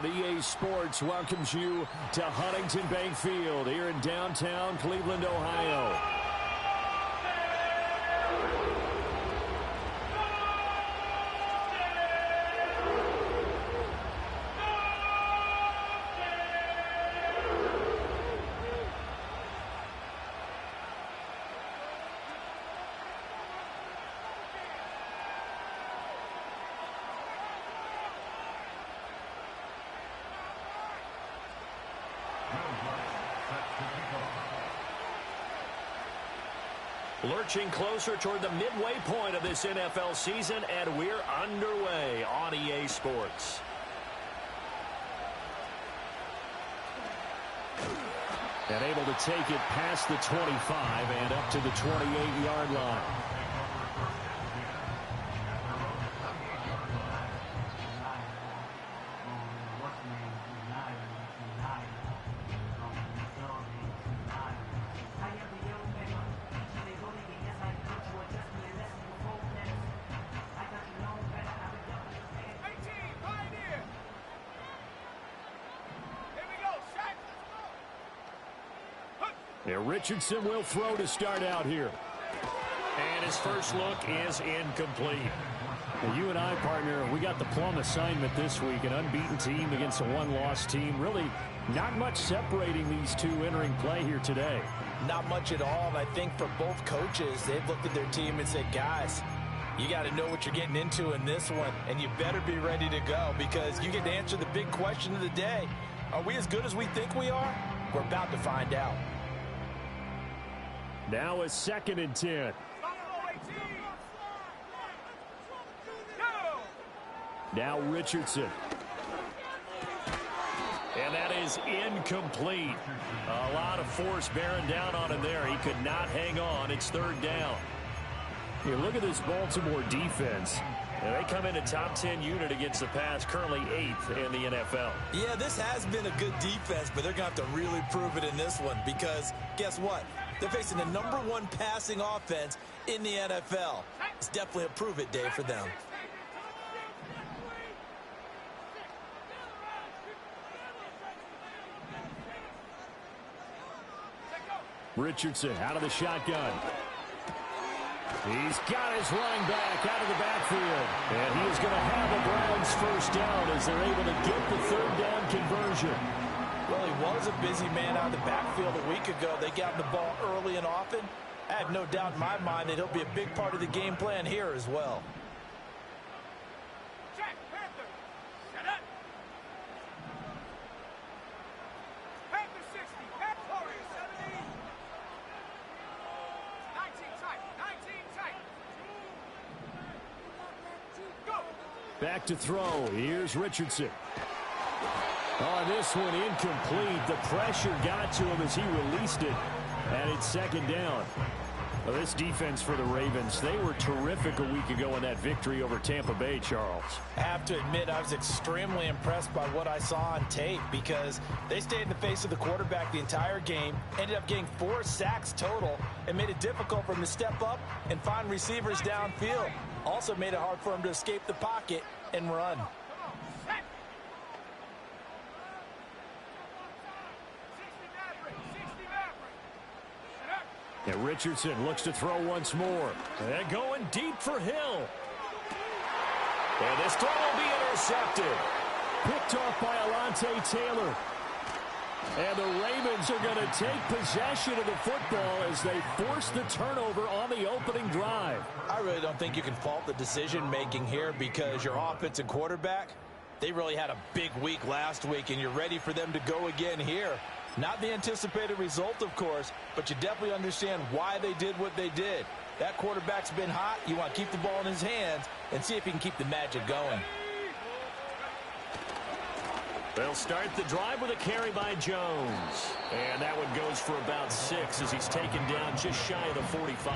down. EA Sports welcomes you to Huntington Bank Field here in downtown Cleveland, Ohio. Lurching closer toward the midway point of this NFL season, and we're underway on EA Sports. And able to take it past the 25 and up to the 28-yard line. Richardson will throw to start out here. And his first look is incomplete. Now, you and I, partner, we got the plum assignment this week. An unbeaten team against a one-loss team. Really not much separating these two entering play here today. Not much at all. And I think for both coaches, they've looked at their team and said, guys, you got to know what you're getting into in this one. And you better be ready to go because you get to answer the big question of the day. Are we as good as we think we are? We're about to find out. Now a 2nd and 10. Now Richardson. And that is incomplete. A lot of force bearing down on him there. He could not hang on. It's 3rd down. Here, look at this Baltimore defense. And they come in a top 10 unit against the pass, currently 8th in the NFL. Yeah, this has been a good defense, but they're going to have to really prove it in this one because guess what? They're facing the #1 passing offense in the NFL. It's definitely a prove-it day for them. Richardson out of the shotgun. He's got his running back out of the backfield. And he is going to have a Browns first down as they're able to get the 3rd down conversion. Well, he was a busy man out of the backfield a week ago. They got him the ball early and often. I have no doubt in my mind that he'll be a big part of the game plan here as well. Check, Panther. Set up. Panther 60. Panther 70. 19 tight. 19 tight. Go. Back to throw. Here's Richardson. On this one, incomplete. The pressure got to him as he released it. And it's 2nd down. Well, this defense for the Ravens, they were terrific a week ago in that victory over Tampa Bay, Charles. I have to admit, I was extremely impressed by what I saw on tape because they stayed in the face of the quarterback the entire game, ended up getting 4 sacks total, and made it difficult for him to step up and find receivers downfield. Also made it hard for him to escape the pocket and run. And Richardson looks to throw once more. And going deep for Hill. And this throw will be intercepted. Picked off by Alontae Taylor. And the Ravens are going to take possession of the football as they force the turnover on the opening drive. I really don't think you can fault the decision-making here because your offensive quarterback, they really had a big week last week, and you're ready for them to go again here. Not the anticipated result, of course, but you definitely understand why they did what they did. That quarterback's been hot. You want to keep the ball in his hands and see if he can keep the magic going. They'll start the drive with a carry by Jones. And that one goes for about 6 as he's taken down just shy of the 45.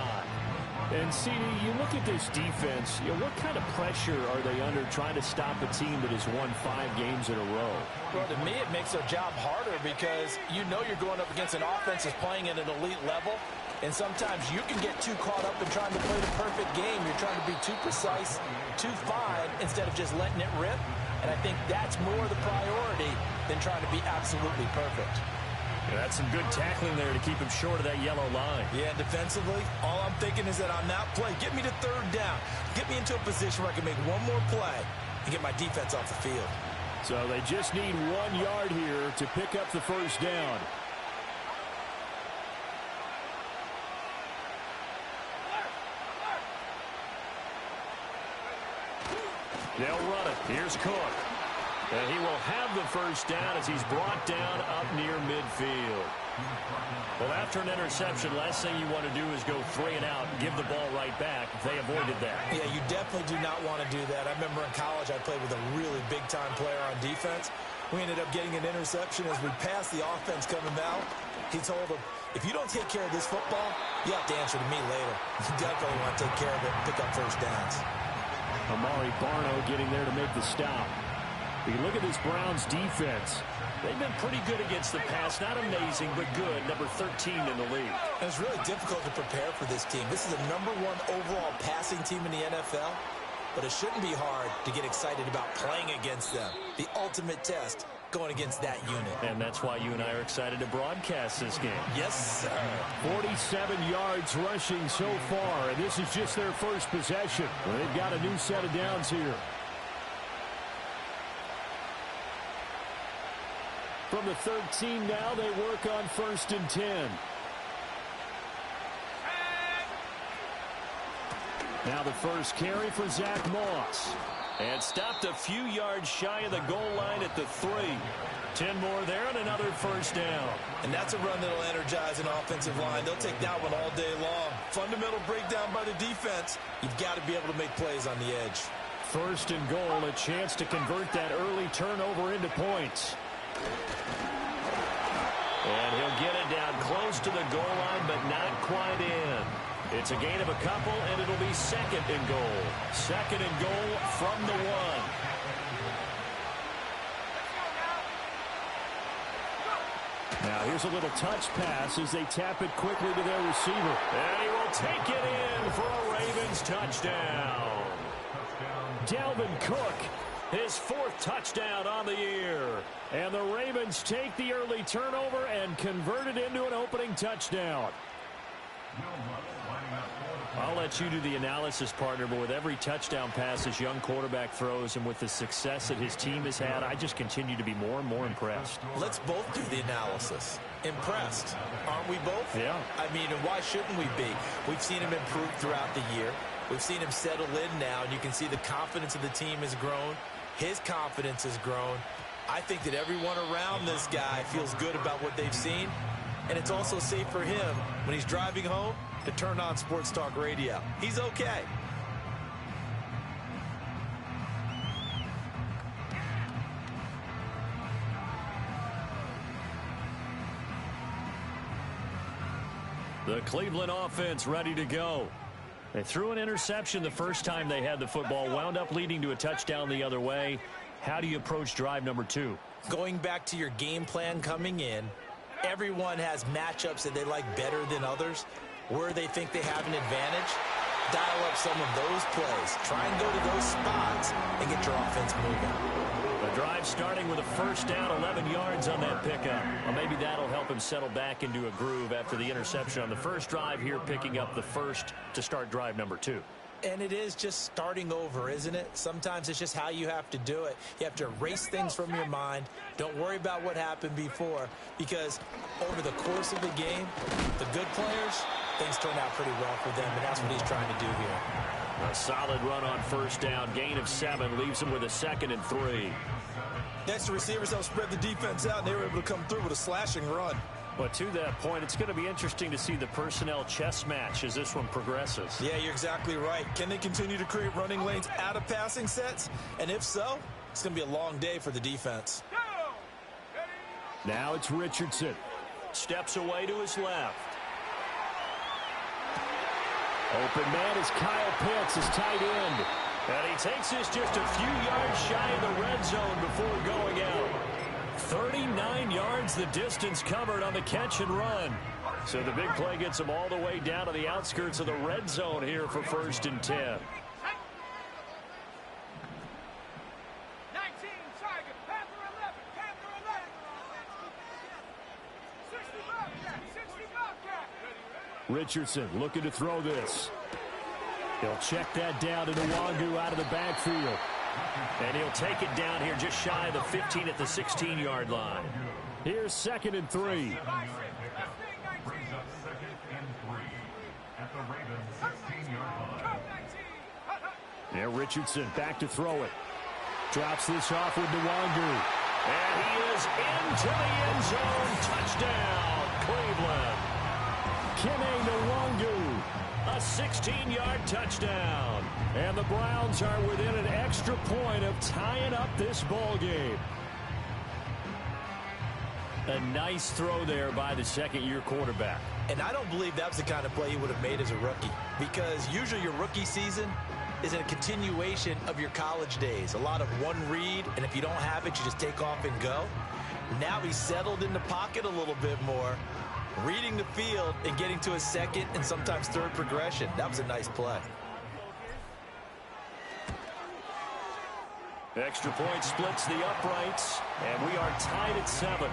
And, CD, you look at this defense, what kind of pressure are they under trying to stop a team that has won 5 games in a row? Well, to me, it makes their job harder because you know you're going up against an offense that's playing at an elite level. And sometimes you can get too caught up in trying to play the perfect game. You're trying to be too precise, too fine, instead of just letting it rip. And I think that's more the priority than trying to be absolutely perfect. Yeah, that's some good tackling there to keep him short of that yellow line. Yeah, and defensively, all I'm thinking is that on that play, get me to third down. Get me into a position where I can make one more play and get my defense off the field. So they just need 1 yard here to pick up the first down. They'll run it. Here's Cook. And he will have the first down as he's brought down up near midfield. Well, after an interception, last thing you want to do is go 3 and out and give the ball right back. They avoided that. Yeah, you definitely do not want to do that. I remember in college I played with a really big-time player on defense. We ended up getting an interception as we passed the offense coming out. He told him, if you don't take care of this football, you have to answer to me later. You definitely want to take care of it and pick up first downs. Amari Barno getting there to make the stop. You look at this Browns defense. They've been pretty good against the pass. Not amazing, but good. Number 13 in the league. And it's really difficult to prepare for this team. This is the #1 overall passing team in the NFL. But it shouldn't be hard to get excited about playing against them. The ultimate test going against that unit. And that's why you and I are excited to broadcast this game. Yes, sir. 47 yards rushing so far, and this is just their first possession. Well, they've got a new set of downs here. From the 13 now, they work on 1st and 10. Now the first carry for Zach Moss. And stopped a few yards shy of the goal line at the 3. 10 more there and another first down. And that's a run that'll energize an offensive line. They'll take that one all day long. Fundamental breakdown by the defense. You've got to be able to make plays on the edge. 1st and goal, a chance to convert that early turnover into points. And he'll get it down close to the goal line, but not quite in. It's a gain of a couple, and it'll be 2nd and goal. 2nd and goal from the 1. Now here's a little touch pass as they tap it quickly to their receiver. And he will take it in for a Ravens touchdown. Dalvin Cook, his 4th touchdown on the year. And the Ravens take the early turnover and convert it into an opening touchdown. I'll let you do the analysis, partner, but with every touchdown pass this young quarterback throws and with the success that his team has had, I just continue to be more and more impressed. Let's both do the analysis. Impressed. Aren't we both? Yeah. I mean, and why shouldn't we be? We've seen him improve throughout the year. We've seen him settle in now, and you can see the confidence of the team has grown. His confidence has grown. I think that everyone around this guy feels good about what they've seen, and it's also safe for him when he's driving home to turn on Sports Talk Radio. He's okay. The Cleveland offense ready to go. They threw an interception the first time they had the football, wound up leading to a touchdown the other way. How do you approach drive number 2? Going back to your game plan coming in, everyone has matchups that they like better than others. Where they think they have an advantage, dial up some of those plays. Try and go to those spots and get your offense moving. The drive starting with a first down, 11 yards on that pickup. Well, maybe that'll help him settle back into a groove after the interception on the first drive here, picking up the first to start drive number 2. And it is just starting over, isn't it? Sometimes it's just how you have to do it. You have to erase things from your mind. Don't worry about what happened before, because over the course of the game, the good players, things turn out pretty well for them, and that's what he's trying to do here. A solid run on first down. Gain of 7 leaves him with a 2nd and 3. Next, the receivers help spread the defense out, and they were able to come through with a slashing run. But to that point, it's going to be interesting to see the personnel chess match as this one progresses. Yeah, you're exactly right. Can they continue to create running lanes out of passing sets? And if so, it's going to be a long day for the defense. Now it's Richardson. Steps away to his left. Open man is Kyle Pitts, his tight end. And he takes this just a few yards shy of the red zone before going out. 39 yards the distance covered on the catch and run. So the big play gets him all the way down to the outskirts of the red zone here for 1st and 10. 19 Tiger, Panther 11, Panther 11. Richardson looking to throw this. He'll check that down to Nwangu out of the backfield. And he'll take it down here just shy of the 15 at the 16-yard line. Here's 2nd and 3. Now Richardson back to throw it. Drops this off with Nwangu. And he is into the end zone. Touchdown, Cleveland. Kene Nwangu, a 16-yard touchdown. And the Browns are within an extra point of tying up this ball game. A nice throw there by the second-year quarterback. And I don't believe that was the kind of play he would have made as a rookie, because usually your rookie season is a continuation of your college days. A lot of one read, and if you don't have it, you just take off and go. Now he's settled in the pocket a little bit more, reading the field and getting to a second and sometimes third progression. That was a nice play. Extra point splits the uprights, and we are tied at 7.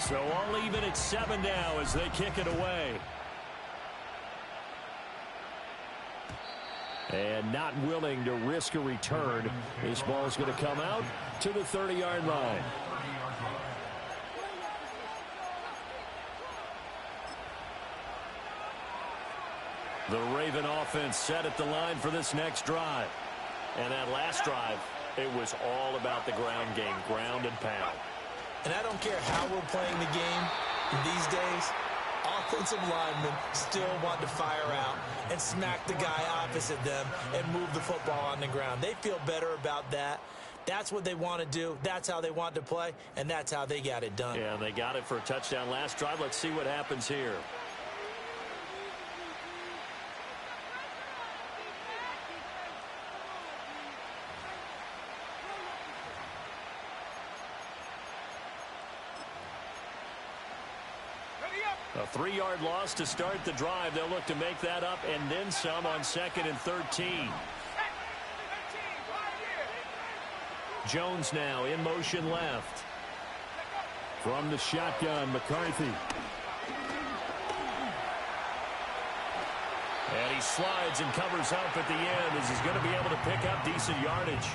So all even at 7 now as they kick it away. And not willing to risk a return. This ball's going to come out to the 30-yard line. The Raven offense set at the line for this next drive. And that last drive, it was all about the ground game, ground and pound. And I don't care how we're playing the game these days, offensive linemen still want to fire out and smack the guy opposite them and move the football on the ground. They feel better about that. That's what they want to do. That's how they want to play, and that's how they got it done. Yeah, they got it for a touchdown last drive. Let's see what happens here. A 3-yard loss to start the drive. They'll look to make that up and then some on 2nd and 13. Jones now in motion left. From the shotgun, McCarthy. And he slides and covers up at the end as he's going to be able to pick up decent yardage.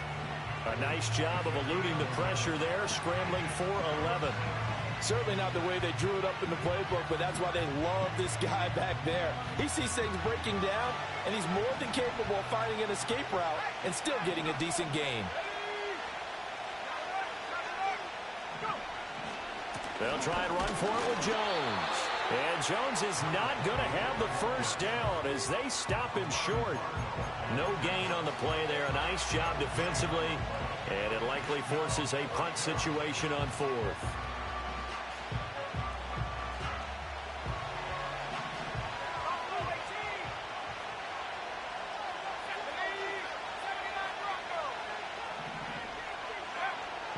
A nice job of eluding the pressure there, scrambling for 11. Certainly not the way they drew it up in the playbook, but that's why they love this guy back there. He sees things breaking down, and he's more than capable of finding an escape route and still getting a decent gain. They'll try and run for it with Jones. And Jones is not going to have the first down as they stop him short. No gain on the play there. A nice job defensively, and it likely forces a punt situation on 4th.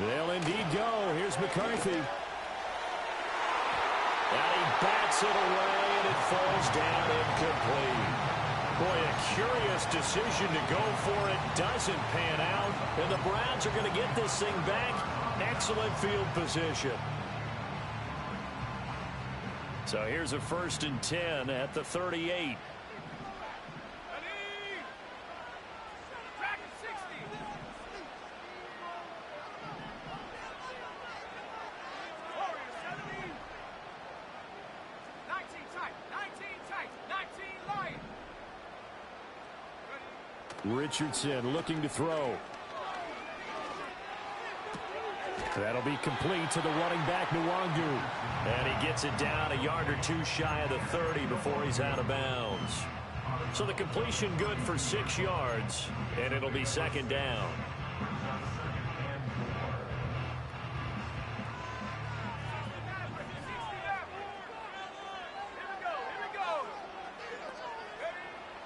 They'll indeed go. Here's McCarthy. And he bats it away, and it falls down incomplete. Boy, a curious decision to go for it. Doesn't pan out. And the Browns are going to get this thing back. Excellent field position. So here's a 1st and 10 at the 38. Richardson looking to throw. That'll be complete to the running back, Nwangu. And he gets it down a yard or two shy of the 30 before he's out of bounds. So the completion good for 6 yards, and it'll be 2nd down.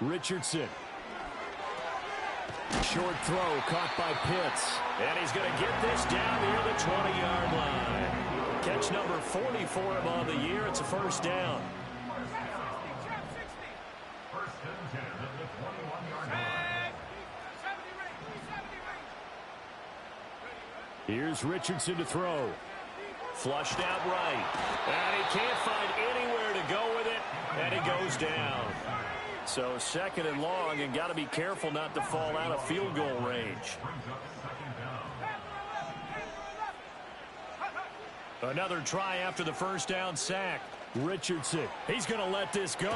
Richardson. Short throw caught by Pitts. And he's going to get this down near the 20-yard line. Catch number 40 for him on the year. It's a 1st down. Here's Richardson to throw. Flushed out right. And he can't find anywhere to go with it. And he goes down. So second and long, and got to be careful not to fall out of field goal range. Another try after the first down sack. Richardson, he's going to let this go.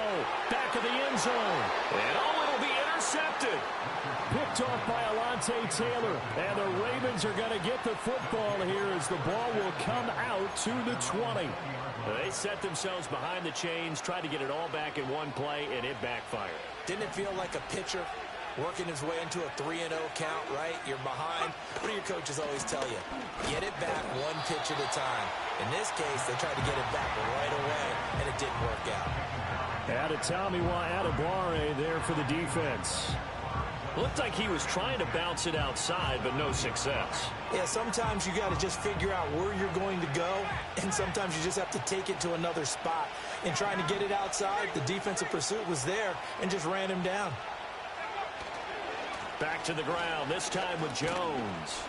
Back of the end zone. And it'll be intercepted. Picked off by Alontae Taylor. And the Ravens are going to get the football here as the ball will come out to the 20. They set themselves behind the chains, tried to get it all back in one play, and it backfired. Didn't it feel like a pitcher working his way into a 3-0 count, right? You're behind. What do your coaches always tell you? Get it back one pitch at a time. In this case, they tried to get it back right away, and it didn't work out. Adetomiwa Adebawore there for the defense. Looked like he was trying to bounce it outside, but no success. Yeah, sometimes you got to just figure out where you're going to go, and sometimes you just have to take it to another spot. In trying to get it outside, the defensive pursuit was there and just ran him down. Back to the ground, this time with Jones.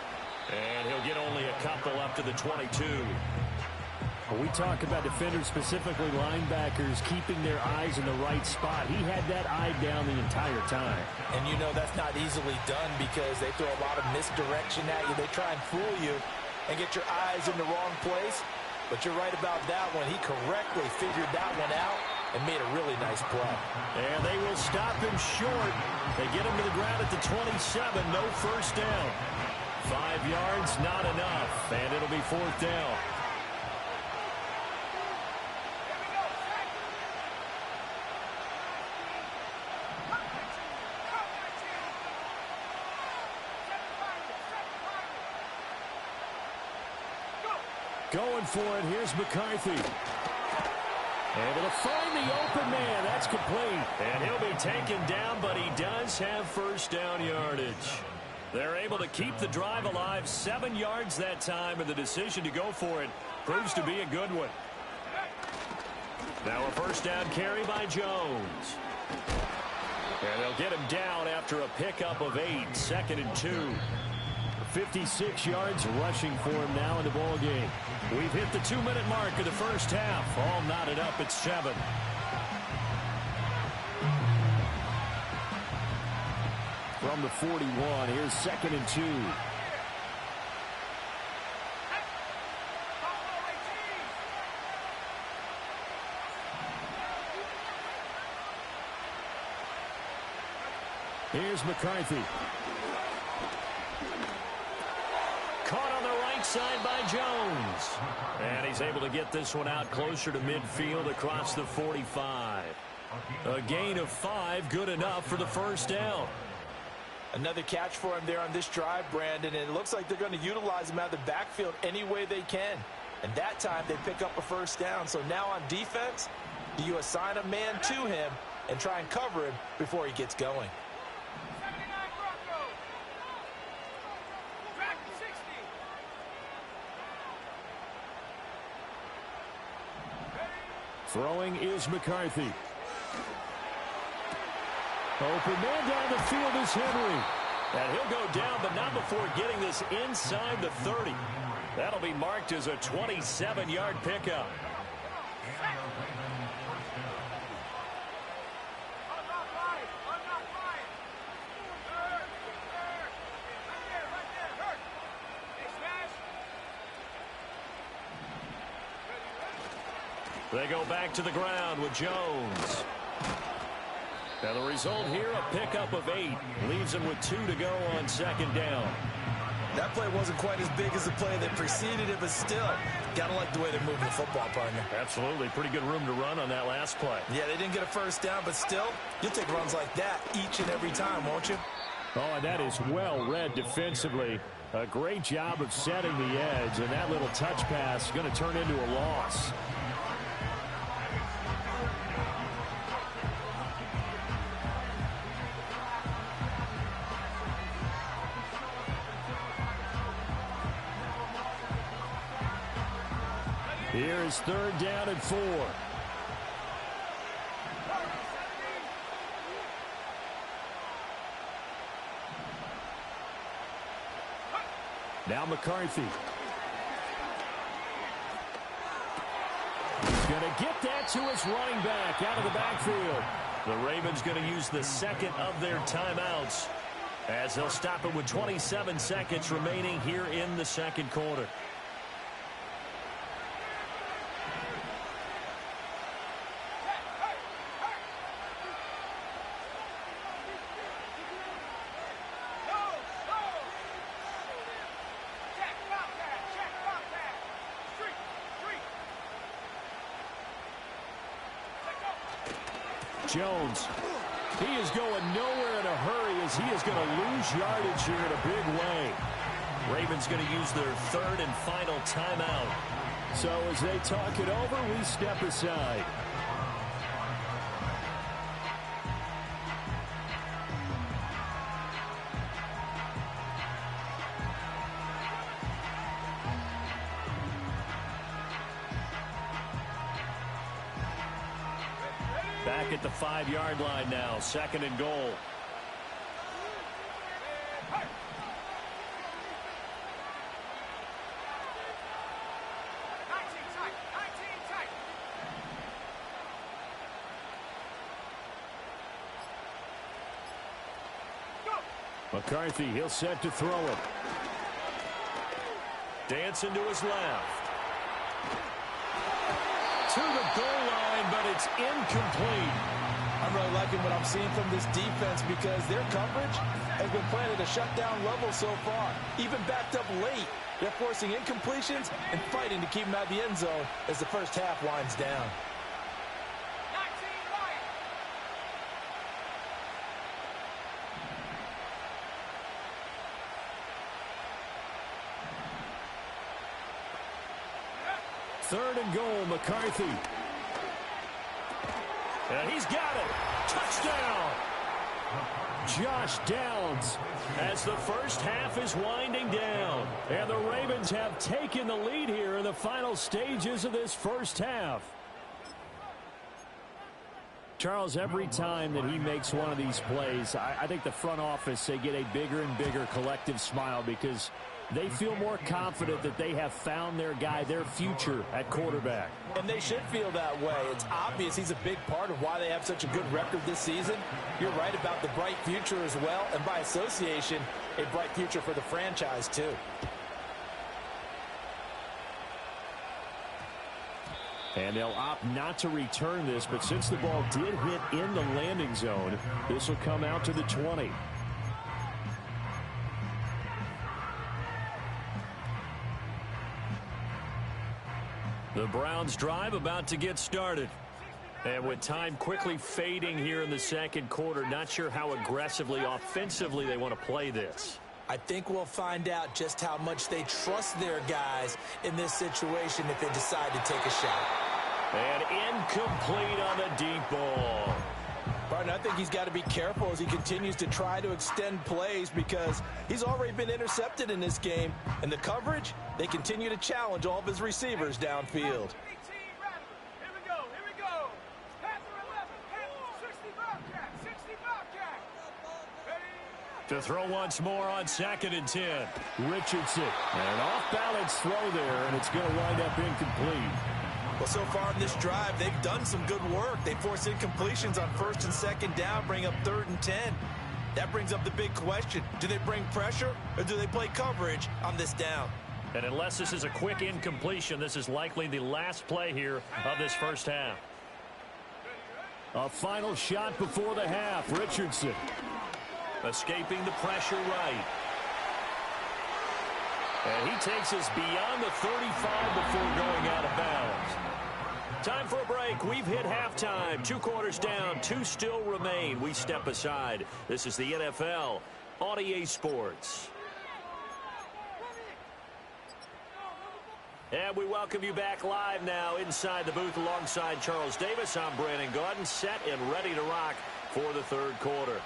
And he'll get only a couple up to the 22. When we talk about defenders, specifically linebackers, keeping their eyes in the right spot, he had that eye down the entire time. And you know that's not easily done because they throw a lot of misdirection at you. They try and fool you and get your eyes in the wrong place. But you're right about that one. He correctly figured that one out and made a really nice play. And they will stop him short. They get him to the ground at the 27, no first down. 5 yards, not enough, and it'll be fourth down. Going for it, here's McCarthy. Able to find the open man. That's complete. And he'll be taken down, but he does have first down yardage. They're able to keep the drive alive, 7 yards that time, and the decision to go for it proves to be a good one. Now a first down carry by Jones. And they'll get him down after a pickup of 8, 2nd and 2. 56 yards rushing for him now in the ball game. We've hit the 2-minute mark of the first half. All knotted up at 7. From the 41, here's 2nd and 2. Here's McCarthy. Caught on the right side by Jones. And he's able to get this one out closer to midfield across the 45. A gain of 5, good enough for the first down. Another catch for him there on this drive, Brandon, and it looks like they're going to utilize him out of the backfield any way they can. And that time they pick up a first down. So now on defense, do you assign a man to him and try and cover him before he gets going? Throwing is McCarthy. Open man down the field is Henry. And he'll go down, but not before getting this inside the 30. That'll be marked as a 27-yard pickup. They go back to the ground with Jones. Now the result here, a pickup of 8. Leaves him with 2 to go on 2nd down. That play wasn't quite as big as the play that preceded it, but still, gotta like the way they're moving the football, partner. Absolutely. Pretty good room to run on that last play. Yeah, they didn't get a first down, but still, you'll take runs like that each and every time, won't you? Oh, and that is well read defensively. A great job of setting the edge, and that little touch pass is going to turn into a loss. Here's 3rd down and 4. Now McCarthy. He's going to get that to his running back out of the backfield. The Ravens going to use the second of their timeouts as they'll stop it with 27 seconds remaining here in the second quarter. Jones, he is going nowhere in a hurry as he is going to lose yardage here in a big way. Ravens going to use their third and final timeout. So as they talk it over, we step aside. Back at the 5-yard line now, second and goal. McCarthy, he'll set to throw it. Dancing to his left. To the goal line, but it's incomplete. I'm really liking what I'm seeing from this defense because their coverage has been playing at a shutdown level so far. Even backed up late, they're forcing incompletions and fighting to keep them out of the end zone as the first half winds down. Third and goal, McCarthy. And he's got it. Touchdown. Josh Downs as the first half is winding down. And the Ravens have taken the lead here in the final stages of this first half. Charles, every time that he makes one of these plays, I think the front office, they get a bigger and bigger collective smile because they feel more confident that they have found their guy, their future at quarterback. And they should feel that way. It's obvious he's a big part of why they have such a good record this season. You're right about the bright future as well, and by association, a bright future for the franchise too. And they'll opt not to return this, but since the ball did hit in the landing zone, this will come out to the 20. The Browns drive about to get started. And with time quickly fading here in the second quarter, not sure how aggressively, offensively they want to play this. I think we'll find out just how much they trust their guys in this situation if they decide to take a shot. And incomplete on the deep ball. Barton, I think he's got to be careful as he continues to try to extend plays because he's already been intercepted in this game. And the coverage, they continue to challenge all of his receivers downfield. To throw once more on second and 10. Richardson. An off-balance throw there, and it's going to wind up incomplete. Well, so far in this drive, they've done some good work. They force incompletions on first and second down, bring up third and 10. That brings up the big question. Do they bring pressure, or do they play coverage on this down? And unless this is a quick incompletion, this is likely the last play here of this first half. A final shot before the half. Richardson. Escaping the pressure right. And he takes us beyond the 35 before going out of bounds. Time for a break. We've hit halftime. 2 quarters down. 2 still remain. We step aside. This is the NFL on EA Sports. And we welcome you back live now inside the booth alongside Charles Davis. I'm Brandon Gaudin, set and ready to rock for the third quarter.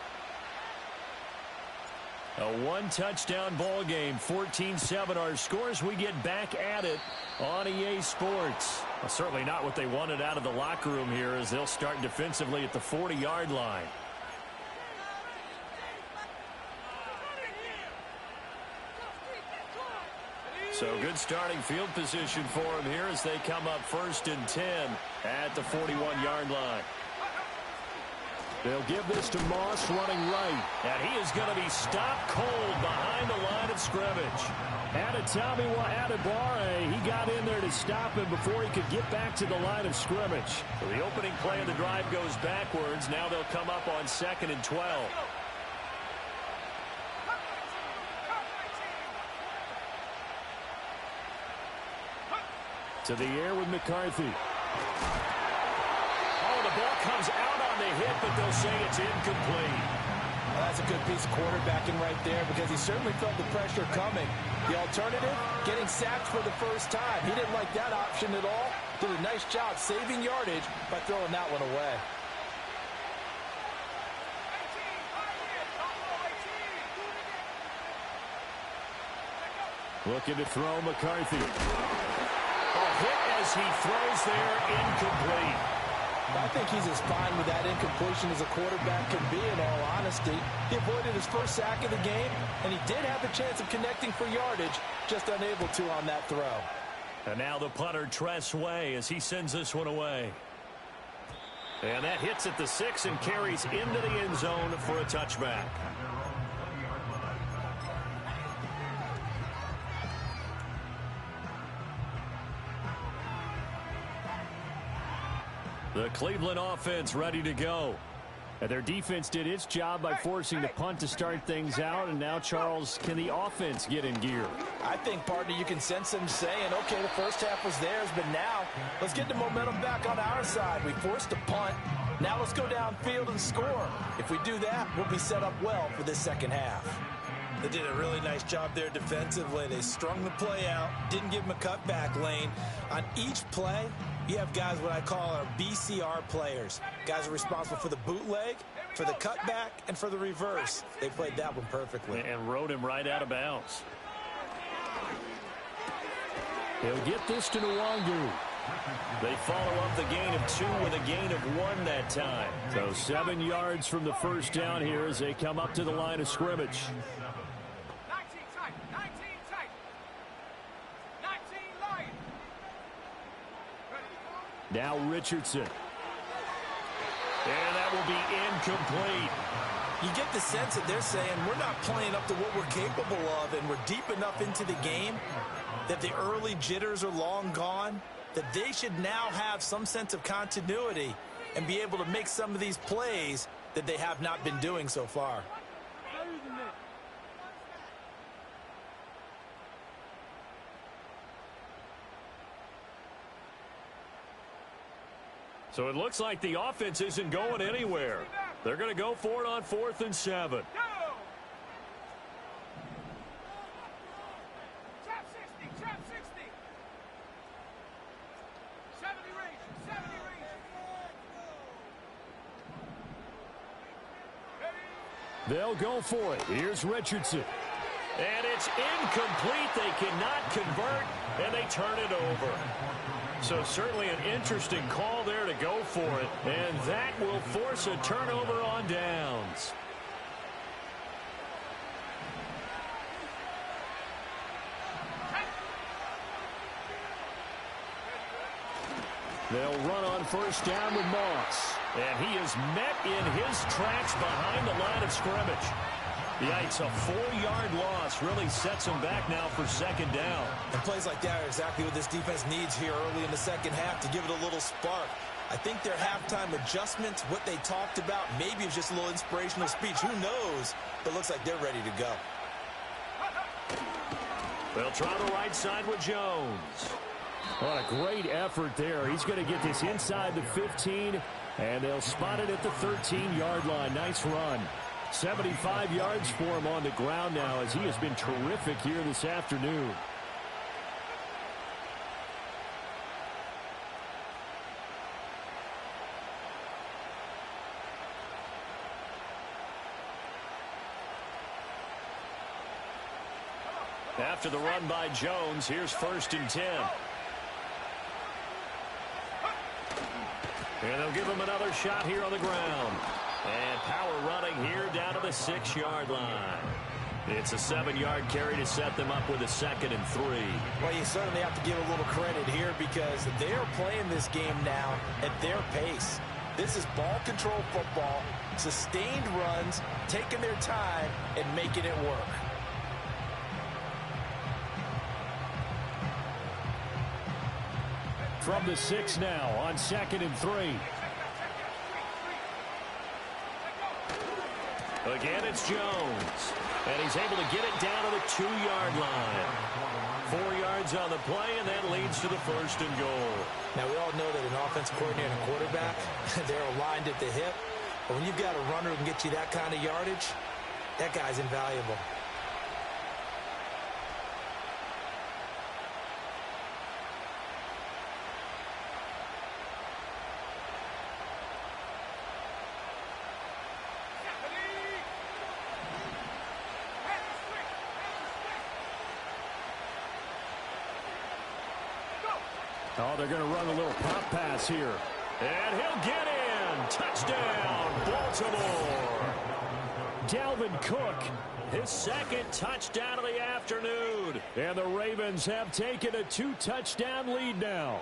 A one-touchdown ball game, 14-7 our scores. We get back at it on EA Sports. Well, certainly not what they wanted out of the locker room here as they'll start defensively at the 40-yard line. So good starting field position for him here as they come up 1st and 10 at the 41-yard line. They'll give this to Moss running right. And he is going to be stopped cold behind the line of scrimmage. Adetomiwa Adebawore, he got in there to stop him before he could get back to the line of scrimmage. So the opening play of the drive goes backwards. Now they'll come up on 2nd and 12. To the air with McCarthy. Oh, the ball comes out on the hit, but they'll say it's incomplete. Well, that's a good piece of quarterbacking right there because he certainly felt the pressure coming. The alternative, getting sacked for the first time. He didn't like that option at all. Did a nice job saving yardage by throwing that one away. Looking to throw McCarthy. A hit as he throws there, incomplete. I think he's as fine with that incompletion as a quarterback can be, in all honesty. He avoided his first sack of the game, and he did have a chance of connecting for yardage, just unable to on that throw. And now the punter, Tress Way, as he sends this one away. And that hits at the 6 and carries into the end zone for a touchback. The Cleveland offense ready to go. And their defense did its job by forcing the punt to start things out. And now, Charles, can the offense get in gear? I think, partner, you can sense them saying, okay, the first half was theirs, but now let's get the momentum back on our side. We forced a punt. Now let's go downfield and score. If we do that, we'll be set up well for this second half. They did a really nice job there defensively. They strung the play out, didn't give them a cutback lane. On each play, you have guys what I call our BCR players. Guys are responsible for the bootleg, for the cutback, and for the reverse. They played that one perfectly. And rode him right out of bounds. He'll get this to Nwangu. They follow up the gain of 2 with a gain of 1 that time. So 7 yards from the first down here as they come up to the line of scrimmage. 19 tight, 19 tight. 19 line. Now Richardson. And that will be incomplete. You get the sense that they're saying we're not playing up to what we're capable of, and we're deep enough into the game that the early jitters are long gone, that they should now have some sense of continuity and be able to make some of these plays that they have not been doing so far. So it looks like the offense isn't going anywhere. They're going to go for it on 4th and 7. Go! Trap 60, trap 60. 70 range, 70 range. Ready? They'll go for it. Here's Richardson. And it's incomplete. They cannot convert, and they turn it over. So certainly an interesting call there to go for it, and that will force a turnover on downs. They'll run on first down with Moss, and he is met in his tracks behind the line of scrimmage. Yikes, a 4-yard loss really sets him back now for second down. And plays like that are exactly what this defense needs here early in the second half to give it a little spark. I think their halftime adjustments, what they talked about, maybe it's just a little inspirational speech. Who knows? But it looks like they're ready to go. They'll try the right side with Jones. What a great effort there. He's going to get this inside the 15, and they'll spot it at the 13-yard line. Nice run. 75 yards for him on the ground now as he has been terrific here this afternoon. After the run by Jones, here's 1st and 10. And they'll give him another shot here on the ground. And power running here down to the 6-yard line. It's a 7-yard carry to set them up with a 2nd and 3. Well, you certainly have to give a little credit here because they are playing this game now at their pace. This is ball control football, sustained runs, taking their time, and making it work. From the 6 now on 2nd and 3. Again, it's Jones. And he's able to get it down to the 2-yard line. 4 yards on the play, and that leads to the 1st and goal. Now, we all know that an offense coordinator and a quarterback, they're aligned at the hip. But when you've got a runner who can get you that kind of yardage, that guy's invaluable. Oh, they're going to run a little pop pass here. And he'll get in. Touchdown, Baltimore. Dalvin Cook, his 2nd touchdown of the afternoon. And the Ravens have taken a 2-touchdown lead now.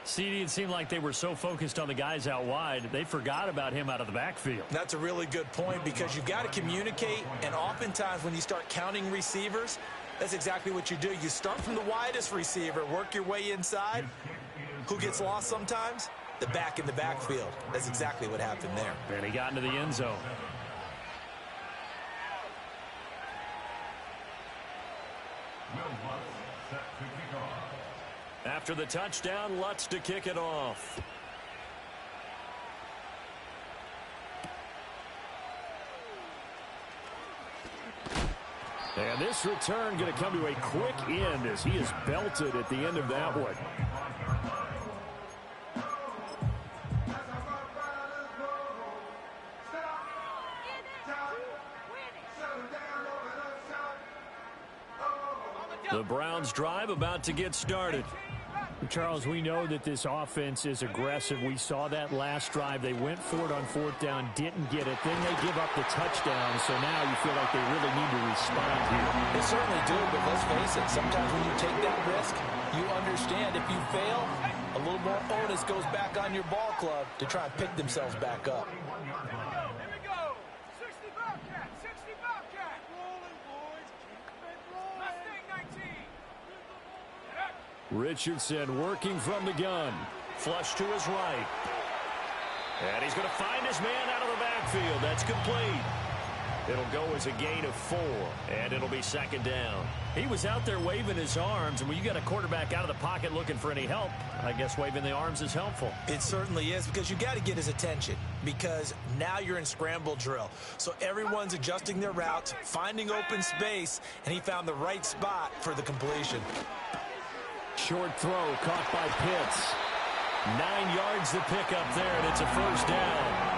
CD, it seemed like they were so focused on the guys out wide, they forgot about him out of the backfield. That's a really good point because you've got to communicate, and oftentimes when you start counting receivers, that's exactly what you do. You start from the widest receiver, work your way inside. Who gets lost sometimes? The back in the backfield. That's exactly what happened there. And he got into the end zone. After the touchdown, Lutz to kick it off. And this return going to come to a quick end as he is belted at the end of that one. The Browns drive about to get started. Charles, we know that this offense is aggressive. We saw that last drive. They went for it on 4th down, didn't get it. Then they give up the touchdown, so now you feel like they really need to respond here. They certainly do, but let's face it, sometimes when you take that risk, you understand if you fail, a little more onus goes back on your ball club to try and pick themselves back up. Here we go. 60 Bobcat, 60 Bobcat. Rolling, boys. Keep it rolling. Mustang 19. Richardson working from the gun. Flush to his right. And he's going to find his man out of the backfield. That's complete. It'll go as a gain of 4, and it'll be 2nd down. He was out there waving his arms, and when you got a quarterback out of the pocket looking for any help, I guess waving the arms is helpful. It certainly is because you got to get his attention because now you're in scramble drill. So everyone's adjusting their routes, finding open space, and he found the right spot for the completion. Short throw caught by Pitts. 9 yards to pick up there, and it's a 1st down.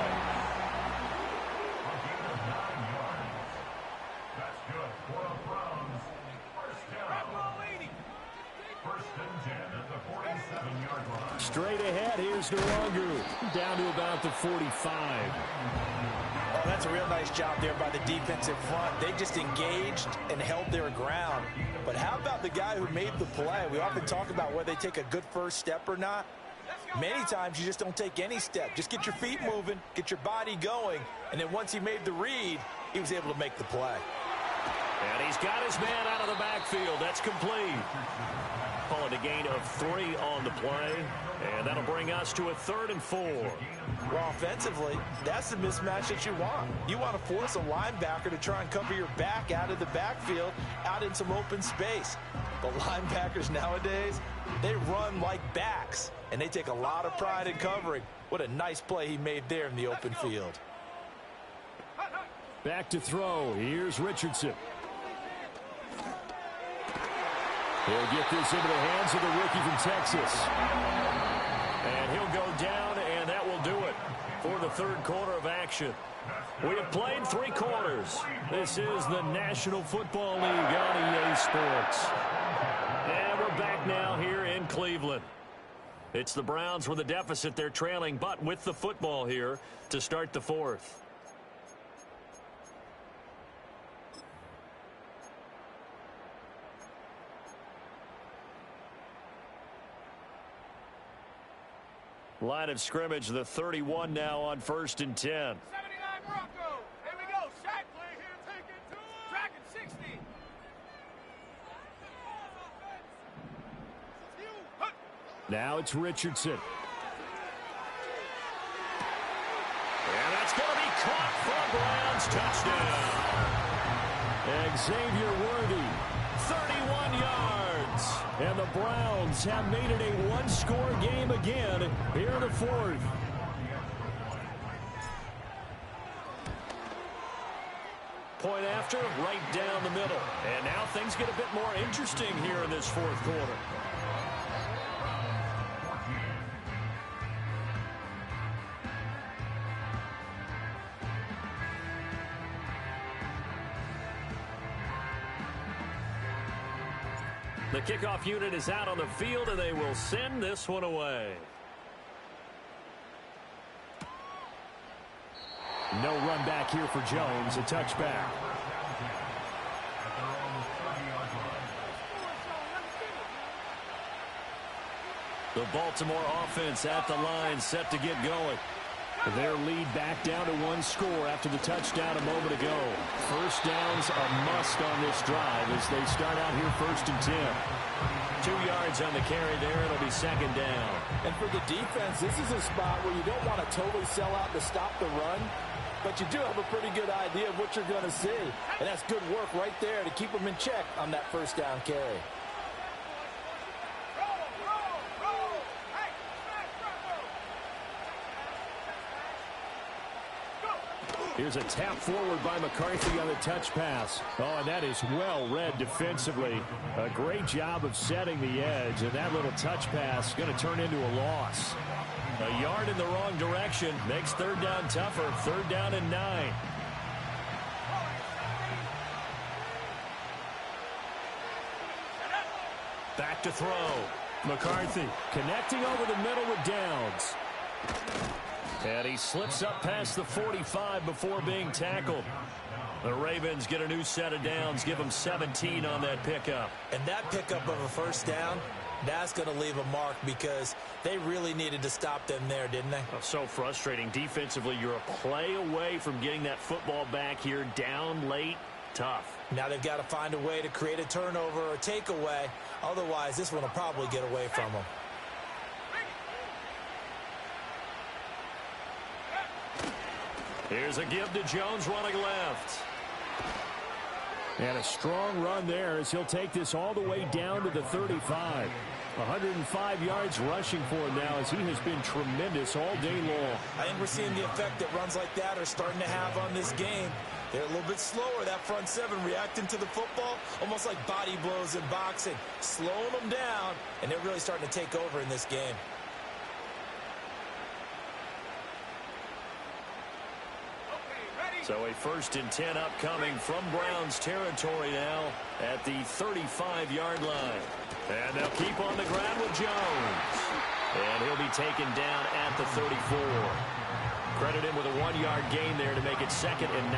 Straight ahead, here's Nwangu. Down to about the 45. Oh, that's a real nice job there by the defensive front. They just engaged and held their ground. But how about the guy who made the play? We often talk about whether they take a good first step or not. Many times you just don't take any step. Just get your feet moving, get your body going, and then once he made the read, he was able to make the play. And he's got his man out of the backfield. That's complete. Call it a gain of 3 on the play, and that'll bring us to a 3rd and 4. Well, offensively, that's the mismatch that you want. You want to force a linebacker to try and cover your back out of the backfield, out in some open space. The linebackers nowadays, they run like backs, and they take a lot of pride in covering. What a nice play he made there in the open field. Back to throw. Here's Richardson. He'll get this into the hands of the rookie from Texas. And he'll go down, and that will do it for the 3rd quarter of action. We have played 3 quarters. This is the National Football League on EA Sports. And we're back now here in Cleveland. It's the Browns with a deficit. They're trailing, but with the football here to start the 4th. Line of scrimmage, the 31 now on 1st and 10. 79 Broncos. Here we go. Shaq play here. Take it to him. Track it 60. Now it's Richardson. And that's going to be caught for Browns touchdown. Xavier Worthy, 31 yards. And the Browns have made it a one-score game again here in the fourth. Point after, right down the middle. And now things get a bit more interesting here in this fourth quarter. The kickoff unit is out on the field, and they will send this one away. No run back here for Jones. A touchback. The Baltimore offense at the line, set to get going. Their lead back down to one score after the touchdown a moment ago. First downs a must on this drive as they start out here 1st and 10. 2 yards on the carry there. It'll be 2nd down. And for the defense, this is a spot where you don't want to totally sell out to stop the run, but you do have a pretty good idea of what you're going to see. And that's good work right there to keep them in check on that first down carry. Here's a tap forward by McCarthy on the touch pass. Oh, and that is well read defensively. A great job of setting the edge, and that little touch pass is going to turn into a loss. A yard in the wrong direction makes 3rd down tougher. 3rd down and 9. Back to throw. McCarthy connecting over the middle with Downs. And he slips up past the 45 before being tackled. The Ravens get a new set of downs, give them 17 on that pickup. And that pickup of a first down, that's going to leave a mark because they really needed to stop them there, didn't they? Oh, so frustrating. Defensively, you're a play away from getting that football back here, down late, tough. Now they've got to find a way to create a turnover or takeaway. Otherwise, this one will probably get away from them. Here's a give to Jones running left. And a strong run there as he'll take this all the way down to the 35. 105 yards rushing for him now as he has been tremendous all day long. I think we're seeing the effect that runs like that are starting to have on this game. They're a little bit slower, that front seven, reacting to the football, almost like body blows in boxing, slowing them down, and they're really starting to take over in this game. So a 1st and 10 upcoming from Browns territory now at the 35-yard line. And they'll keep on the ground with Jones. And he'll be taken down at the 34. Credit him with a 1-yard gain there to make it 2nd and 9.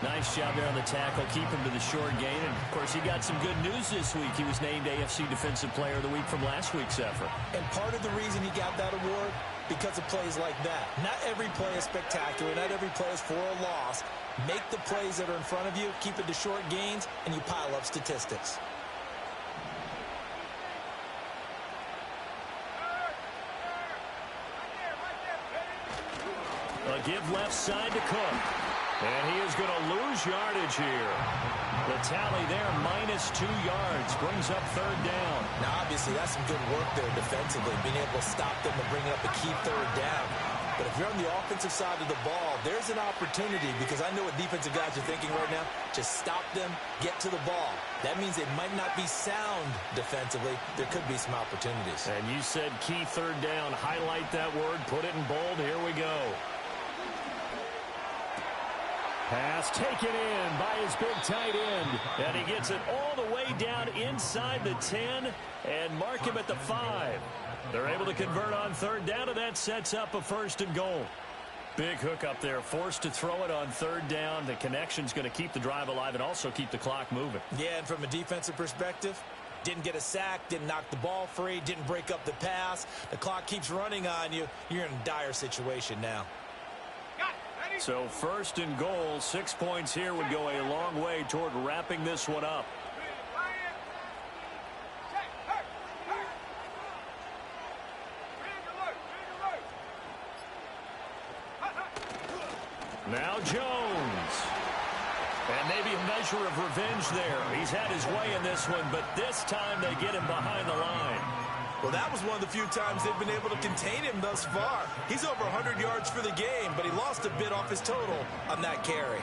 Nice job there on the tackle. Keep him to the short gain. And, of course, he got some good news this week. He was named AFC Defensive Player of the Week from last week's effort. And part of the reason he got that award, because of plays like that. Not every play is spectacular. Not every play is for a loss. Make the plays that are in front of you, keep it to short gains, and you pile up statistics. A give left side to Cook. And he is going to lose yardage here. The tally there, -2 yards, brings up 3rd down. Now, obviously, that's some good work there defensively, being able to stop them and bring up a key 3rd down. But if you're on the offensive side of the ball, there's an opportunity, because I know what defensive guys are thinking right now. Just stop them, get to the ball. That means they might not be sound defensively. There could be some opportunities. And you said key 3rd down. Highlight that word, put it in bold. Here we go. Pass taken in by his big tight end. And he gets it all the way down inside the 10 and mark him at the 5. They're able to convert on 3rd down, and that sets up a 1st and goal. Big hook up there, forced to throw it on 3rd down. The connection's going to keep the drive alive and also keep the clock moving. Yeah, and from a defensive perspective, Didn't get a sack, didn't knock the ball free, didn't break up the pass. The clock keeps running on you. You're in a dire situation now. So 1st and goal, 6 points here would go a long way toward wrapping this one up. Now Jones. And maybe a measure of revenge there. He's had his way in this one, but this time they get him behind the line. Well, that was one of the few times they've been able to contain him thus far. He's over 100 yards for the game, but he lost a bit off his total on that carry.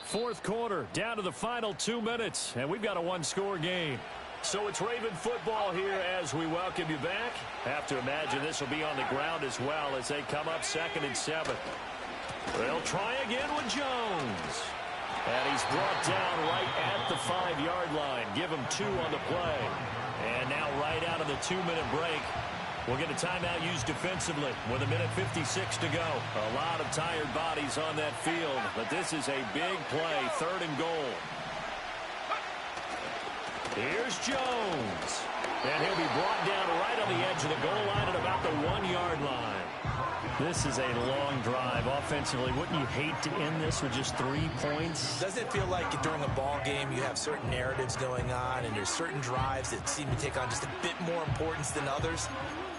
Fourth quarter, down to the final 2 minutes, and we've got a one-score game. So it's Raven football here as we welcome you back. Have to imagine this will be on the ground as well as they come up 2nd and 7. They'll try again with Jones. And he's brought down right at the 5-yard line. Give him 2 on the play. And now right out of the 2-minute break, we'll get a timeout used defensively with 1:56 to go. A lot of tired bodies on that field, but this is a big play, 3rd and goal. Here's Jones. And he'll be brought down right on the edge of the goal line at about the 1-yard line. This is a long drive offensively. Wouldn't you hate to end this with just 3 points? Doesn't it feel like during a ball game you have certain narratives going on and there's certain drives that seem to take on just a bit more importance than others?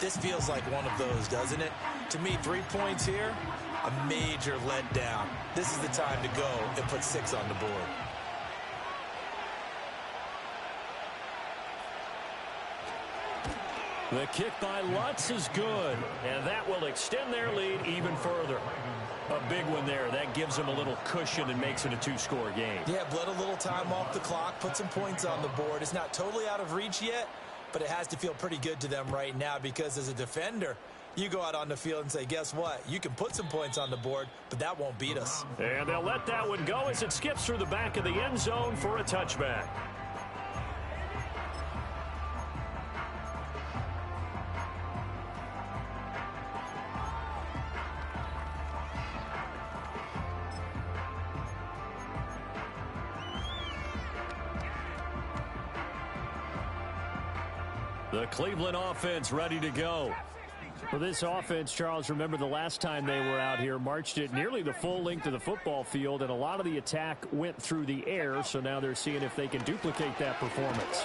This feels like one of those, doesn't it? To me, 3 points here, a major letdown. This is the time to go and put 6 on the board. The kick by Lutz is good, and that will extend their lead even further. A big one there. That gives them a little cushion and makes it a 2-score game. Yeah, bled a little time off the clock, put some points on the board. It's not totally out of reach yet, but it has to feel pretty good to them right now because as a defender, you go out on the field and say, guess what? You can put some points on the board, but that won't beat us. And they'll let that one go as it skips through the back of the end zone for a touchback. The Cleveland offense ready to go. For this offense, Charles, remember the last time they were out here, marched it nearly the full length of the football field, and a lot of the attack went through the air, so now they're seeing if they can duplicate that performance.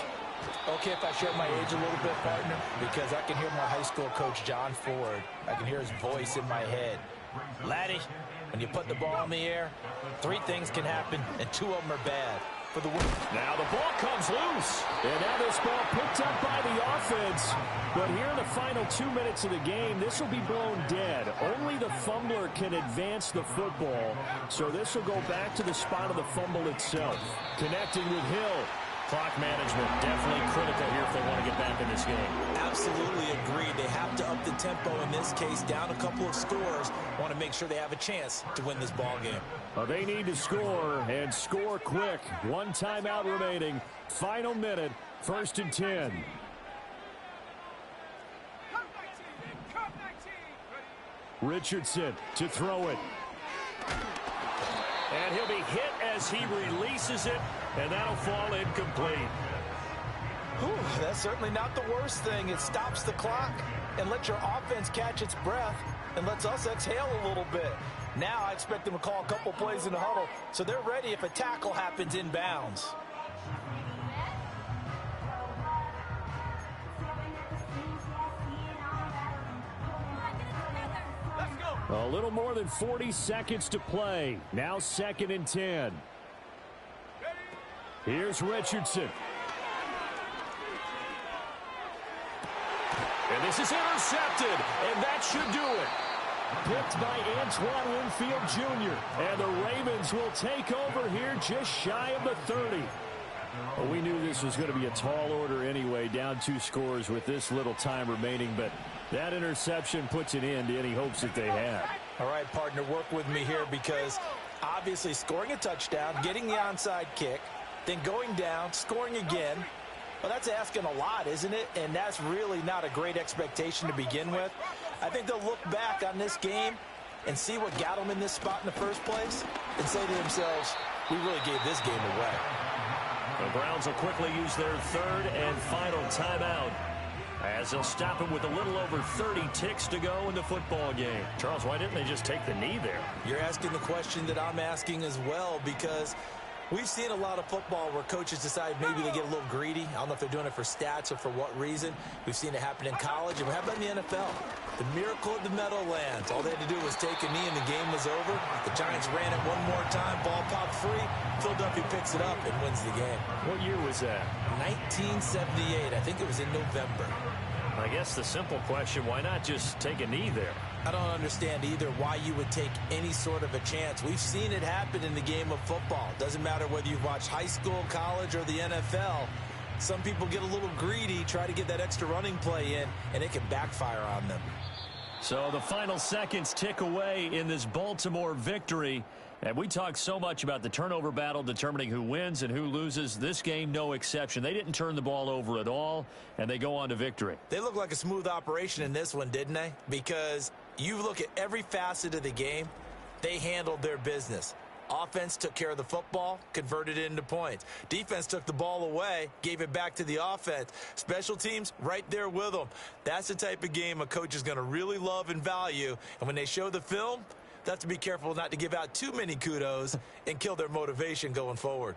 Okay, if I share my age a little bit, partner, because I can hear my high school coach, John Ford. I can hear his voice in my head. Laddie, when you put the ball in the air, 3 things can happen, and 2 of them are bad. For the win. Now the ball comes loose. And now this ball picked up by the offense. But here in the final 2 minutes of the game, this will be blown dead. Only the fumbler can advance the football. So this will go back to the spot of the fumble itself. Connecting with Hill. Clock management definitely critical here if they want to get back in this game. Absolutely agreed. They have to up the tempo in this case, down a couple of scores. Want to make sure they have a chance to win this ball game. Well, they need to score and score quick. 1 timeout remaining. Final minute. 1st and 10. Richardson to throw it. And he'll be hit as he releases it, and that'll fall incomplete. Whew, that's certainly not the worst thing. It stops the clock and lets your offense catch its breath and lets us exhale a little bit. Now I expect them to call a couple plays in the huddle so they're ready if a tackle happens inbounds. A little more than 40 seconds to play. Now 2nd and 10. Here's Richardson. And this is intercepted, and that should do it. Picked by Antoine Winfield Jr. And the Ravens will take over here just shy of the 30. Well, we knew this was going to be a tall order anyway, down 2 scores with this little time remaining, but that interception puts an end to any hopes that they had. All right, partner, work with me here because Obviously scoring a touchdown, getting the onside kick, then going down, scoring again. Well, that's asking a lot, isn't it? And that's really not a great expectation to begin with. I think they'll look back on this game and see what got them in this spot in the first place and say to themselves, we really gave this game away. The Browns will quickly use their third and final timeout as they'll stop it with a little over 30 ticks to go in the football game. Charles, why didn't they just take the knee there? You're asking the question that I'm asking as well, because we've seen a lot of football where coaches decide maybe they get a little greedy. I don't know if they're doing it for stats or for what reason. We've seen it happen in college, and we have it in the NFL. The miracle of the Meadowlands. All they had to do was take a knee, and the game was over. The Giants ran it one more time. Ball popped free. Philadelphia picks it up and wins the game. What year was that? 1978. I think it was in November. I guess the simple question, why not just take a knee there? I don't understand either why you would take any sort of a chance. We've seen it happen in the game of football. Doesn't matter whether you've watched high school, college, or the NFL. Some people get a little greedy, try to get that extra running play in, and it can backfire on them. So the final seconds tick away in this Baltimore victory. And we talked so much about the turnover battle determining who wins and who loses. This game, no exception. They didn't turn the ball over at all, and they go on to victory. They look like a smooth operation in this one, didn't they? Because you look at every facet of the game, they handled their business. Offense took care of the football, converted it into points. Defense took the ball away, gave it back to the offense. Special teams, right there with them. That's the type of game a coach is going to really love and value. And when they show the film, they have to be careful not to give out too many kudos and kill their motivation going forward.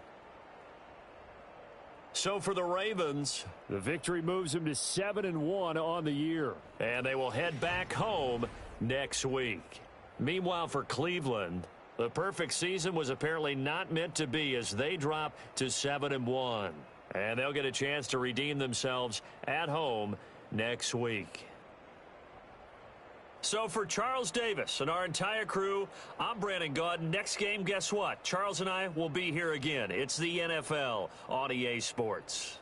So for the Ravens, the victory moves them to 7-1 on the year. And they will head back home next week. Meanwhile, for Cleveland, the perfect season was apparently not meant to be as they drop to 7-1. And they'll get a chance to redeem themselves at home next week. So for Charles Davis and our entire crew, I'm Brandon Gaudin. Next game, guess what? Charles and I will be here again. It's the NFL on EA Sports.